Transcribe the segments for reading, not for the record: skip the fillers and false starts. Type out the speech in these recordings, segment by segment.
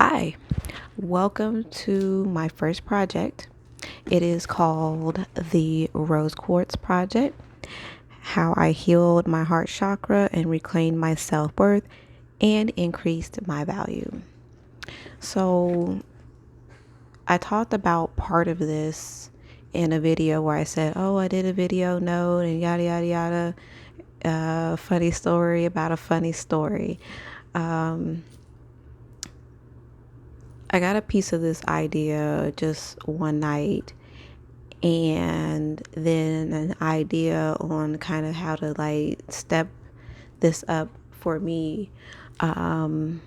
Hi, welcome to my first project. It is called the Rose Quartz Project: How I Healed My Heart Chakra and Reclaimed My Self-Worth and Increased My Value. So, I talked about part of this in a video where I said, oh, I did a video note and yada, yada, yada. Funny story about a funny story. I got a piece of this idea just one night, and then an idea on kind of how to step this up for me. The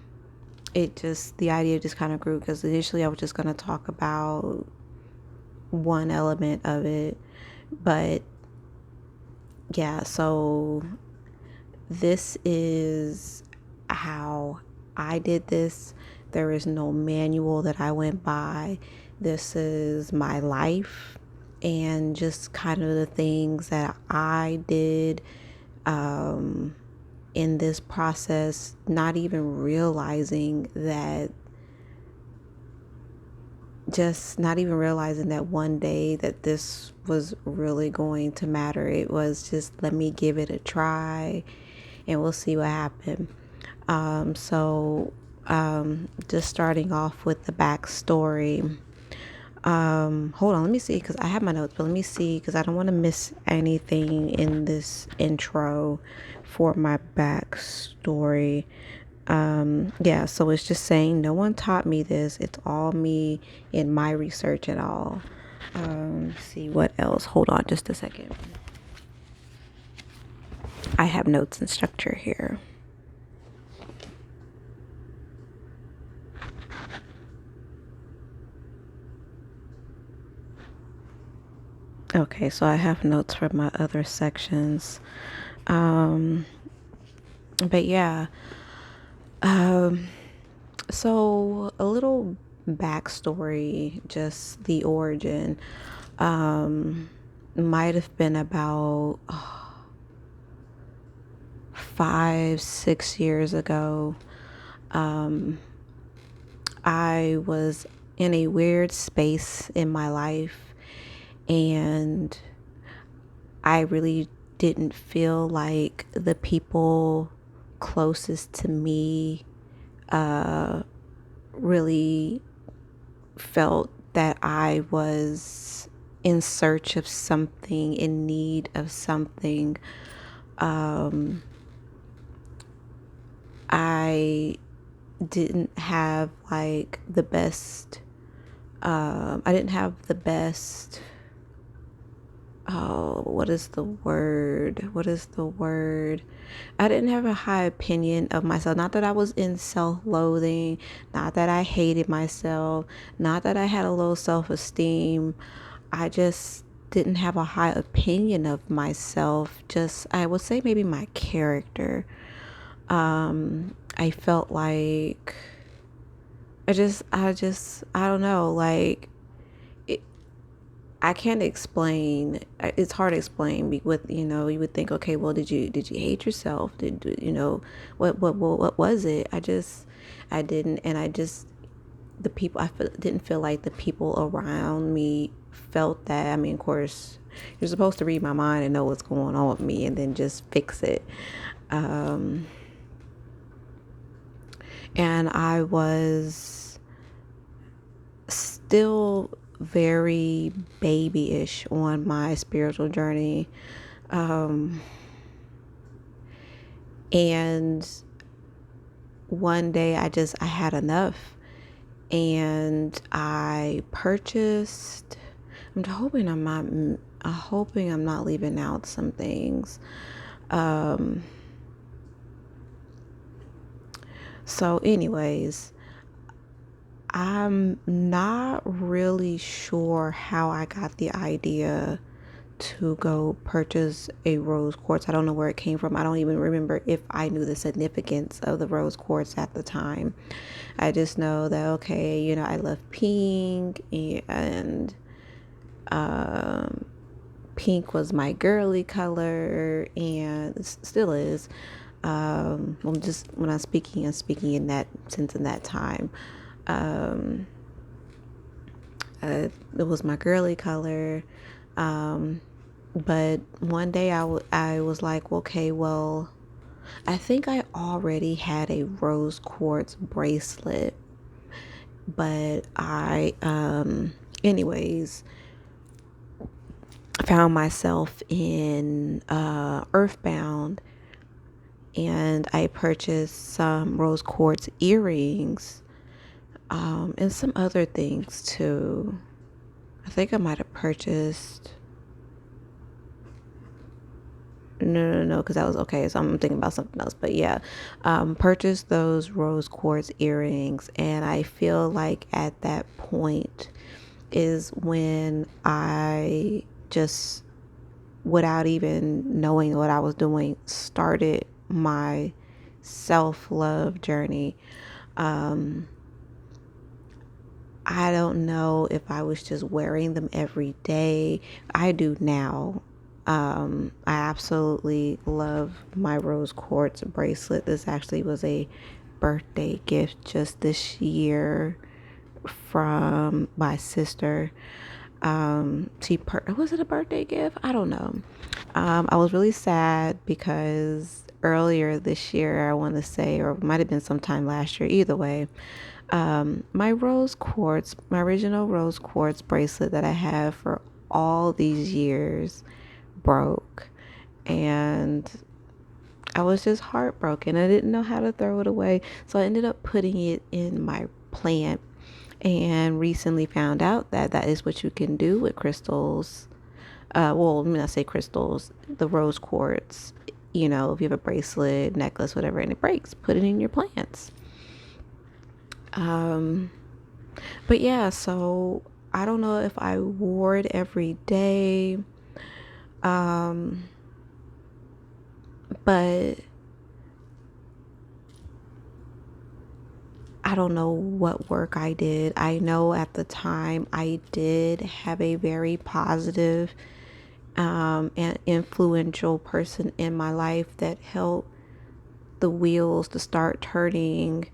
idea just kind of grew because initially I was just going to talk about one element of it. But yeah, so this is how I did this. There is no manual that I went by. This is my life and just kind of the things that I did in this process, not even realizing that one day that this was really going to matter. It was just, let me give it a try and we'll see what happened. Just starting off with the backstory. Hold on, let me see, because I have my notes, but let me see, because I don't want to miss anything in this intro for my backstory. So it's just saying no one taught me this. It's all me in my research and all. See what else. Hold on just a second. I have notes and structure here. Okay, so I have notes from my other sections. But yeah. So a little backstory, just the origin. Might have been about 5-6 years ago. I was in a weird space in my life, and I really didn't feel like the people closest to me really felt that I was in search of something, in need of something. I didn't have the best, what is the word? I didn't have a high opinion of myself. Not that I was in self-loathing, not that I hated myself, not that I had a low self-esteem. I just didn't have a high opinion of myself. Just, I would say maybe my character. I felt like I don't know, I can't explain. It's hard to explain with, you would think, okay, well, did you hate yourself? What was it? I didn't. And didn't feel like the people around me felt that. I mean, of course, you're supposed to read my mind and know what's going on with me and then just fix it. And I was still very babyish on my spiritual journey. And one day I had enough, and I purchased, I'm hoping I'm not leaving out some things. So anyways, I'm not really sure how I got the idea to go purchase a rose quartz. I don't know where it came from. I don't even remember if I knew the significance of the rose quartz at the time. I just know that, okay, I love pink, and pink was my girly color, and it still is. I'm speaking in that sense in that time. Um, it was my girly color. But one day I was like, okay, well, I think I already had a rose quartz bracelet, but anyways, found myself in Earthbound, and I purchased some rose quartz earrings, and some other things too. I think I might have purchased. No, because that was okay. So I'm thinking about something else. But yeah, purchased those rose quartz earrings, and I feel like at that point is when I just, without even knowing what I was doing, started my self-love journey. I don't know if I was just wearing them every day. I do now. I absolutely love my rose quartz bracelet. This actually was a birthday gift just this year from my sister. Was it a birthday gift? I don't know. I was really sad because earlier this year, I want to say, or it might have been sometime last year, either way, my original rose quartz bracelet that I have for all these years broke. And I was just heartbroken. I didn't know how to throw it away. So I ended up putting it in my plant, and recently found out that that is what you can do with crystals. Well, let me not say crystals, the rose quartz. You know, if you have a bracelet, necklace, whatever, and it breaks, put it in your plants. But yeah, so I don't know if I wore it every day. But I don't know what work I did. I know at the time I did have a very positive and influential person in my life that helped the wheels to start turning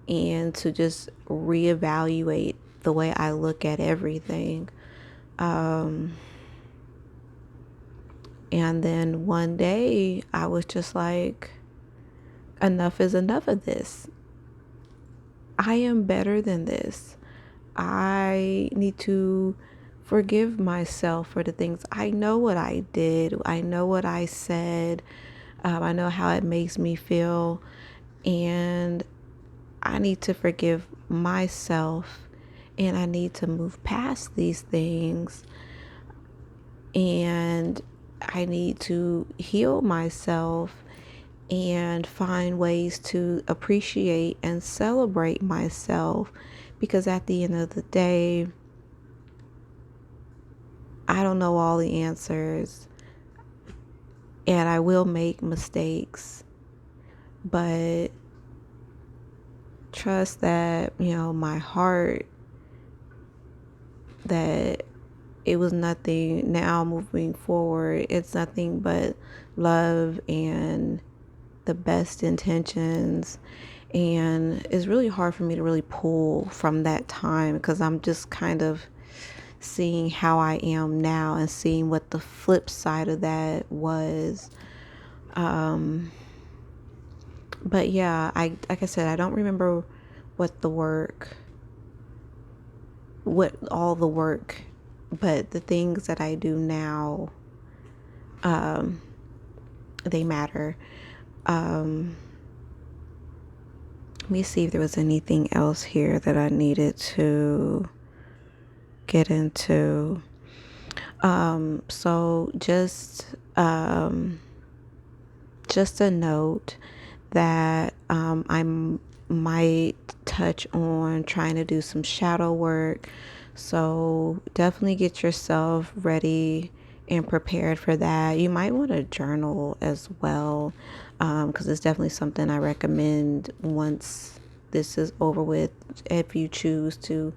and to just reevaluate the way I look at everything. And then one day I was just like, enough is enough of this. I am better than this. I need to forgive myself for the things. I know what I did. I know what I said. I know how it makes me feel. And I need to forgive myself. And I need to move past these things. And I need to heal myself and find ways to appreciate and celebrate myself, because at the end of the day, I don't know all the answers and I will make mistakes, but trust that, my heart, that it was nothing. Now moving forward, it's nothing but love and the best intentions. And it's really hard for me to really pull from that time, because I'm just kind of seeing how I am now and seeing what the flip side of that was. But yeah, like I said, I don't remember what the work, what all the work, but the things that I do now, they matter. Let me see if there was anything else here that I needed to get into. So just a note that I might touch on trying to do some shadow work. So definitely get yourself ready and prepared for that. You might want to journal as well, because it's definitely something I recommend once this is over with, if you choose to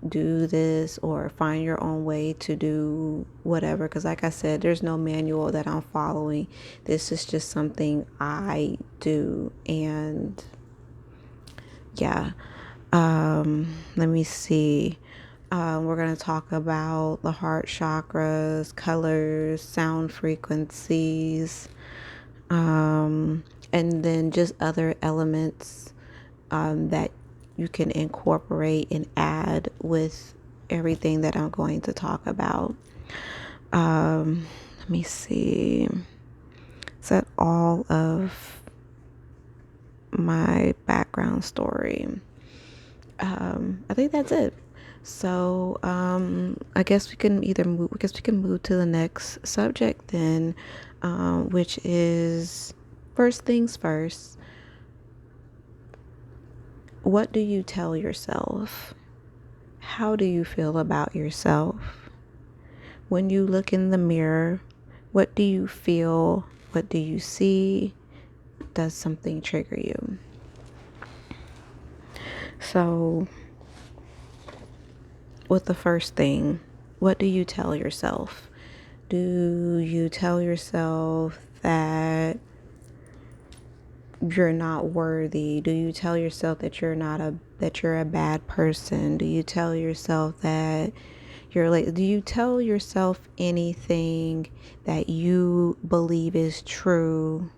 do this or find your own way to do whatever. Because like I said, there's no manual that I'm following. This is just something I do. And yeah, Let me see. We're going to talk about the heart chakras, colors, sound frequencies, and then just other elements that you can incorporate and add with everything that I'm going to talk about. Let me see. Is that all of my background story? I think that's it. So I guess we can either move. I guess we can move to the next subject then, which is first things first. What do you tell yourself? How do you feel about yourself? When you look in the mirror, what do you feel? What do you see? Does something trigger you? So, with the first thing, what do you tell yourself? Do you tell yourself that you're not worthy? Do you tell yourself that you're a bad person? Do you tell yourself that you're late? Do you tell yourself anything that you believe is true?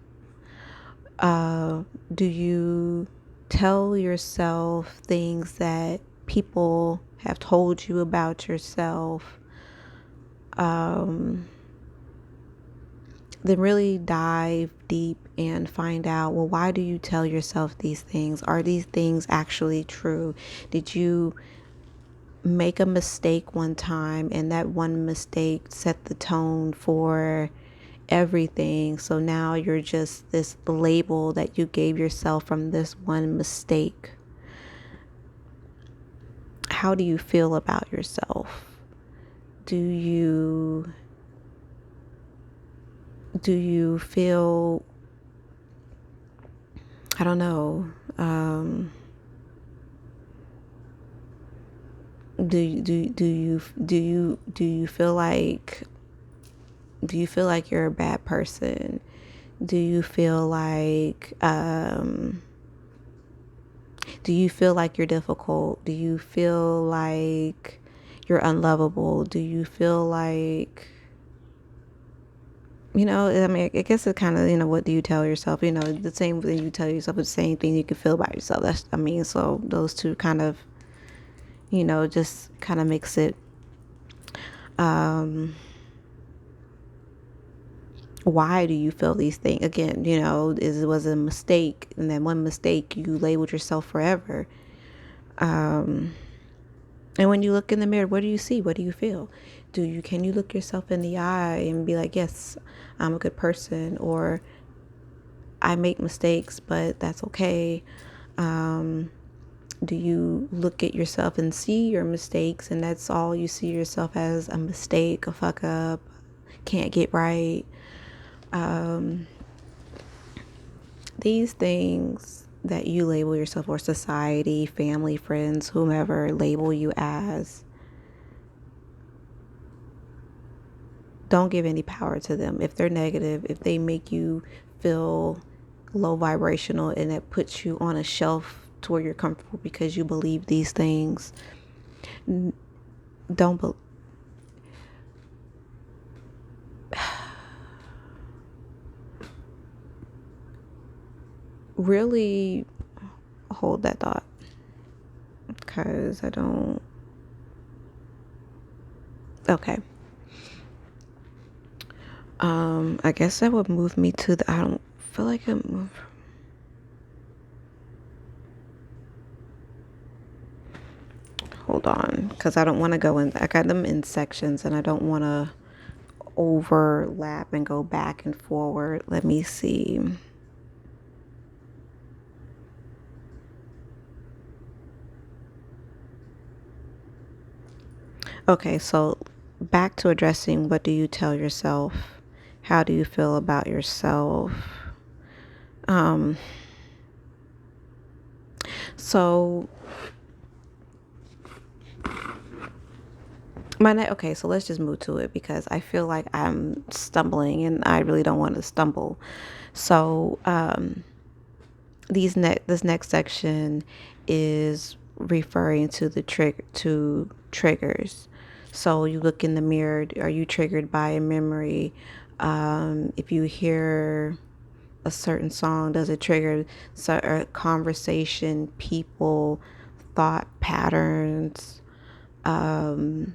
Do you tell yourself things that people have told you about yourself? Then really dive deep and find out, well, why do you tell yourself these things? Are these things actually true? Did you make a mistake one time and that one mistake set the tone for everything? So now you're just this label that you gave yourself from this one mistake. How do you feel about yourself? Do you feel, I don't know, do you feel like you're a bad person? Do you feel like you're difficult? Do you feel like you're unlovable? Do you feel like, I mean, I guess it's kind of, what do you tell yourself? The same thing you tell yourself is the same thing you can feel about yourself. So those two kind of, just kind of makes it, why do you feel these things? Again, it was a mistake, and then one mistake, you labeled yourself forever. And when you look in the mirror, what do you see? What do you feel? Can you look yourself in the eye and be like, yes, I'm a good person, or I make mistakes, but that's okay? Do you look at yourself and see your mistakes, and that's all you see yourself as, a mistake, a fuck up, can't get right? These things that you label yourself, or society, family, friends, whomever label you as, don't give any power to them. If they're negative, if they make you feel low vibrational and it puts you on a shelf to where you're comfortable because you believe these things, don't really hold that thought, because okay. I guess that would move me to I don't feel like it moved. Hold on, because I don't want to go in. I got them in sections and I don't want to overlap and go back and forward. Let me see. Okay, so back to addressing, what do you tell yourself? How do you feel about yourself? So okay, so let's just move to it, because I feel like I'm stumbling and I really don't want to stumble. So this next section is referring to the triggers. So you look in the mirror, are you triggered by a memory? If you hear a certain song, does it trigger a conversation, people, thought patterns? What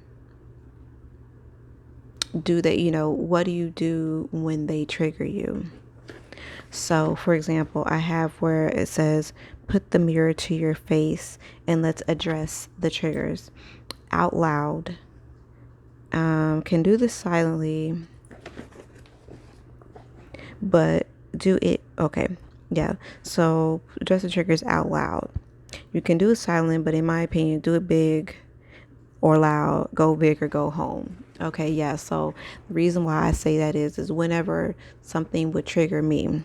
do you do when they trigger you? So, for example, I have where it says, put the mirror to your face and let's address the triggers out loud. Can do this silently, but do it. Okay. Yeah. So, address the triggers out loud. You can do it silent, but in my opinion, do it big or loud. Go big or go home. Okay. Yeah. So, the reason why I say that is whenever something would trigger me.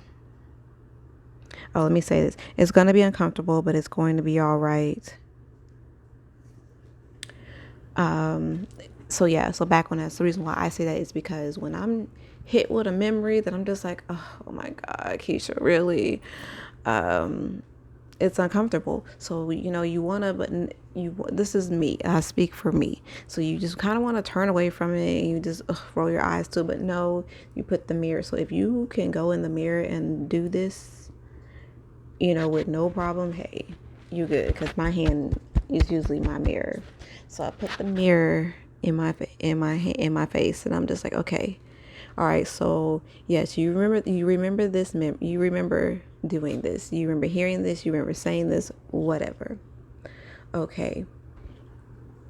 Oh, let me say this. It's going to be uncomfortable, but it's going to be all right. So back on that. So the reason why I say that is because when I'm hit with a memory that I'm just like, oh my God, Keisha, really, it's uncomfortable. So, you want to, but this is me. I speak for me. So you just kind of want to turn away from it and you just roll your eyes to it. But no, you put the mirror. So if you can go in the mirror and do this, with no problem, hey, you good. Because my hand is usually my mirror. So I put the mirror in my face, and I'm just like, okay, all right. So yes, you remember this. You remember doing this. You remember hearing this. You remember saying this. Whatever. Okay.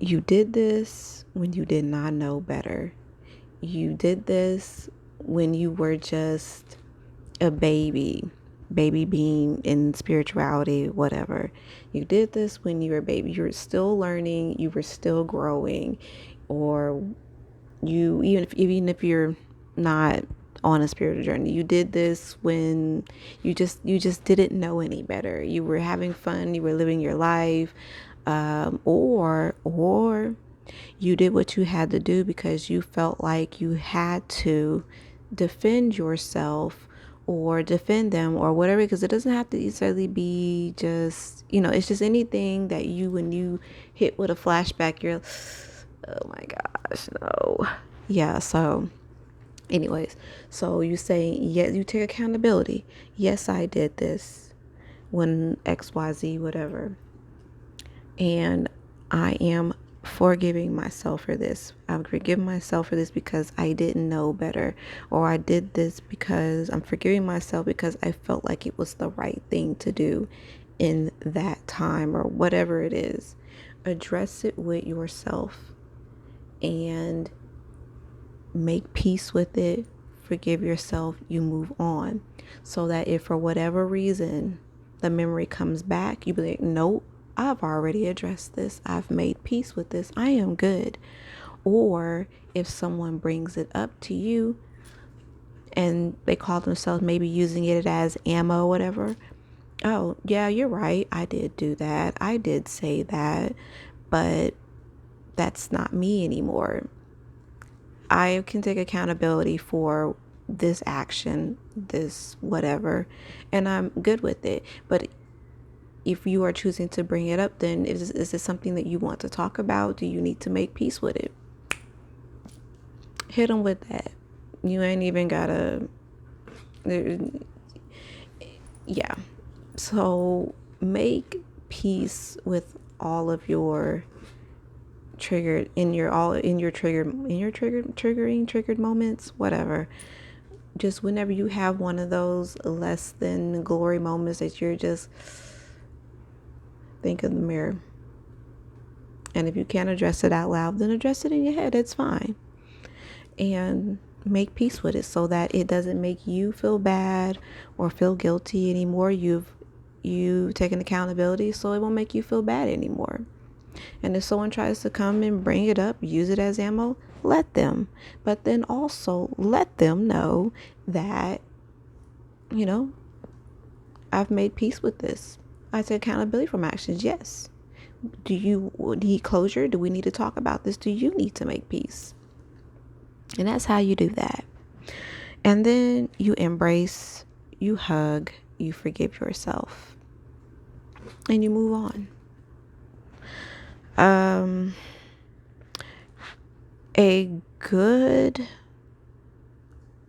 You did this when you did not know better. You did this when you were just a baby being in spirituality, whatever. You did this when you were a baby. You were still learning. You were still growing, or even if you're not on a spiritual journey, you did this when you just didn't know any better. You were having fun. You were living your life, or you did what you had to do because you felt like you had to defend yourself or defend them or whatever, because it doesn't have to necessarily be just, it's just anything that when you hit with a flashback, you're, oh my gosh, no. Yeah, so anyways, so you say, yeah, you take accountability. Yes, I did this when XYZ, whatever. And I am forgiving myself for this. I'm forgiving myself for this because I didn't know better, or I did this because I'm forgiving myself because I felt like it was the right thing to do in that time, or whatever it is. Address it with yourself and make peace with it. Forgive yourself. You move on, so that if for whatever reason the memory comes back, you be like, nope, I've already addressed this. I've made peace with this. I am good. Or if someone brings it up to you and they call themselves maybe using it as ammo, whatever. Oh, yeah, you're right. I did do that. I did say that, but that's not me anymore. I can take accountability for this action, this whatever, and I'm good with it. But if you are choosing to bring it up, then is this something that you want to talk about? Do you need to make peace with it? Hit them with that. You ain't even gotta. Yeah. So make peace with all of your triggered triggered moments, whatever. Just whenever you have one of those less than glory moments that you're just, think of the mirror. And if you can't address it out loud, then address it in your head. It's fine. And make peace with it so that it doesn't make you feel bad or feel guilty anymore. You've taken accountability, so it won't make you feel bad anymore. And if someone tries to come and bring it up, use it as ammo, let them. But then also let them know that, I've made peace with this. I take accountability for my actions. Yes. Do you need closure? Do we need to talk about this? Do you need to make peace? And that's how you do that. And then you embrace, you hug, you forgive yourself, and you move on. Um, a good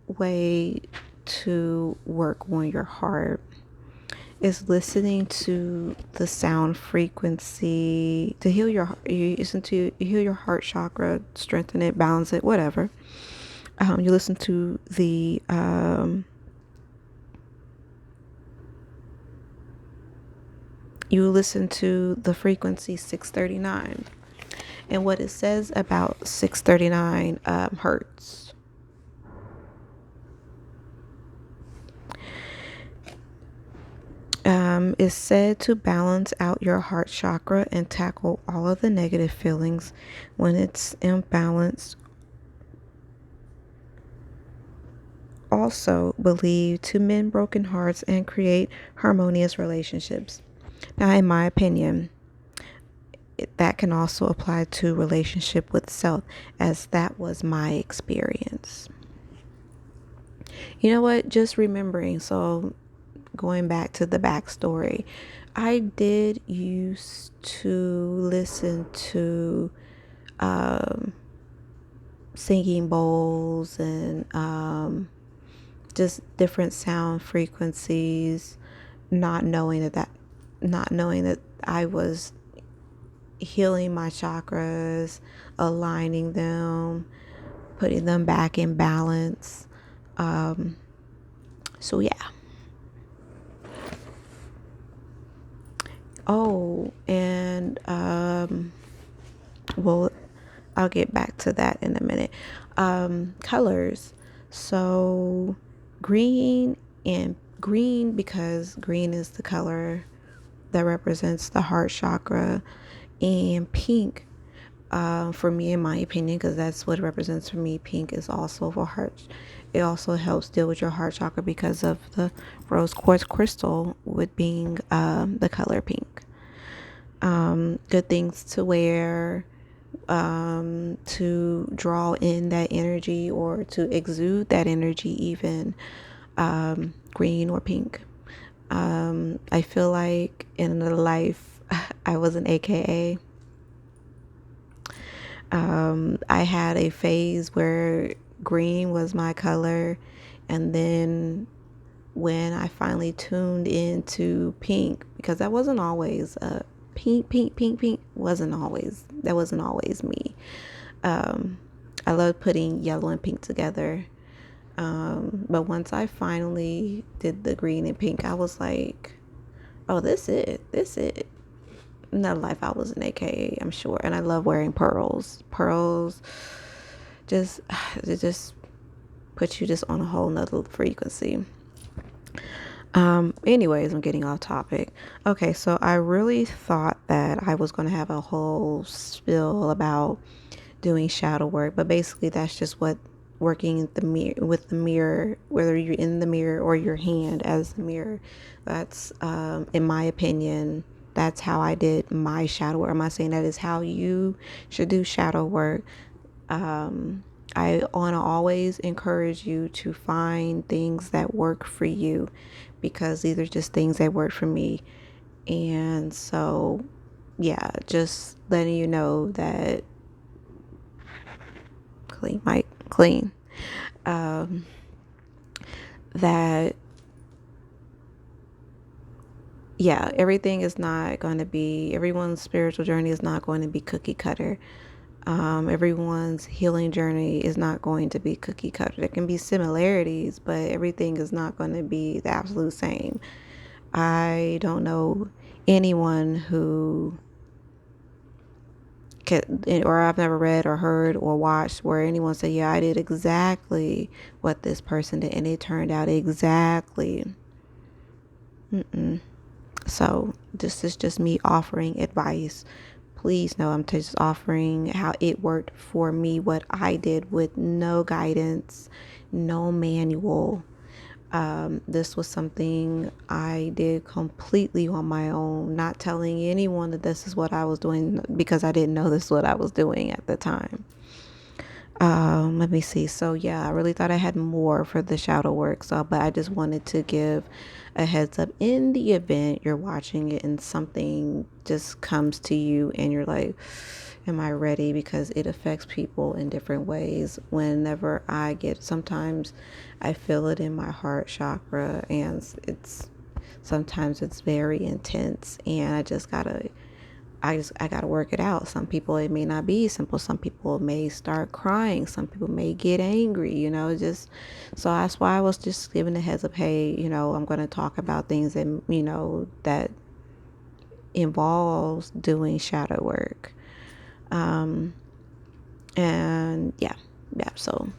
way to work on your heart is listening to the sound frequency to heal your you listen to you heal your heart chakra, strengthen it, balance it, whatever. You listen to the frequency 639 and what it says about 639 hertz. Is said to balance out your heart chakra and tackle all of the negative feelings when it's imbalanced. Also believed to mend broken hearts and create harmonious relationships. Now, in my opinion, that can also apply to relationship with self, as that was my experience. You know what? Just remembering. So, going back to the backstory, I did used to listen to singing bowls and just different sound frequencies, not knowing that I was healing my chakras, aligning them, putting them back in balance. So yeah. Oh, and well, I'll get back to that in a minute. Colors. So green because green is the color that represents the heart chakra, and pink, for me, in my opinion, because that's what it represents for me. Pink is also for heart. It also helps deal with your heart chakra because of the rose quartz crystal with being the color pink. Good things to wear, to draw in that energy or to exude that energy, even green or pink. I feel like in another life, I was an AKA. I had a phase where green was my color, and then when I finally tuned into pink, because that wasn't always pink wasn't always, that wasn't always me. I love putting yellow and pink together. But once I finally did the green and pink, I was like, oh, this it. In that life, I was an AKA, I'm sure. And I love wearing pearls. Pearls just, it just puts you just on a whole nother frequency. Anyways, I'm getting off topic. Okay, so I really thought that I was going to have a whole spill about doing shadow work, but basically that's just what working with the mirror, whether you're in the mirror or your hand as the mirror. That's, in my opinion, that's how I did my shadow work. I'm not saying that is how you should do shadow work. I want to always encourage you to find things that work for you, because these are just things that work for me. And so, yeah, just letting you know that clean, that, yeah, everyone's spiritual journey is not going to be cookie cutter. Everyone's healing journey is not going to be cookie cutter. There can be similarities, but everything is not going to be the absolute same. I don't know anyone who or I've never read or heard or watched where anyone said, yeah, I did exactly what this person did and it turned out exactly. So this is just me offering advice. Please know I'm just offering how it worked for me, what I did with no guidance, no manual. This was something I did completely on my own, not telling anyone that this is what I was doing, because I didn't know this is what I was doing at the time. Let me see. So yeah, I really thought I had more for the shadow work. So, but I just wanted to give a heads up in the event you're watching it and something just comes to you and you're like, am I ready? Because it affects people in different ways. Whenever I get, sometimes I feel it in my heart chakra, and sometimes it's very intense, and I gotta work it out. Some people, it may not be simple. Some people may start crying. Some people may get angry, just, so that's why I was just giving a heads up. Hey, I'm going to talk about things that, that involves doing shadow work. And yeah. So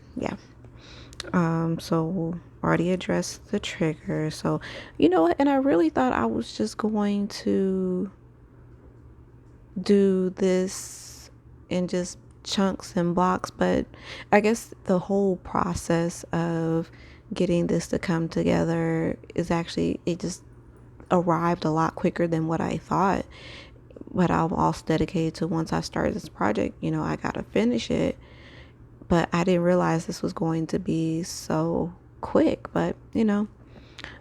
already addressed the trigger. So, you know what? And I really thought I was just going to do this in just chunks and blocks, but I guess the whole process of getting this to come together is actually, it just arrived a lot quicker than what I thought. But I'm also dedicated to, once I start this project, I gotta finish it. But I didn't realize this was going to be so quick. But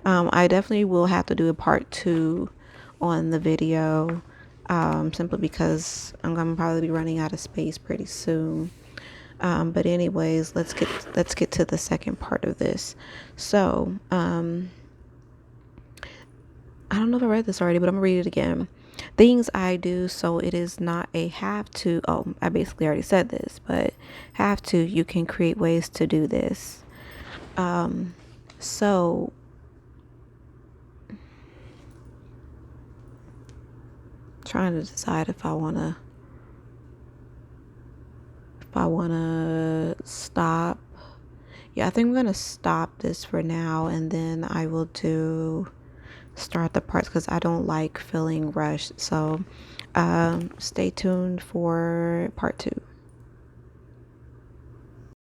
I definitely will have to do a part 2 on the video, simply because I'm gonna probably be running out of space pretty soon. But anyways, let's get to the second part of this. So, I don't know if I read this already, but I'm gonna read it again. Things I do, so it is not a have to. Oh, I basically already said this, but have to. You can create ways to do this. So trying to decide if I wanna stop. Yeah, I think I'm gonna stop this for now, and then I will start the parts, because I don't like feeling rushed. So stay tuned for part 2.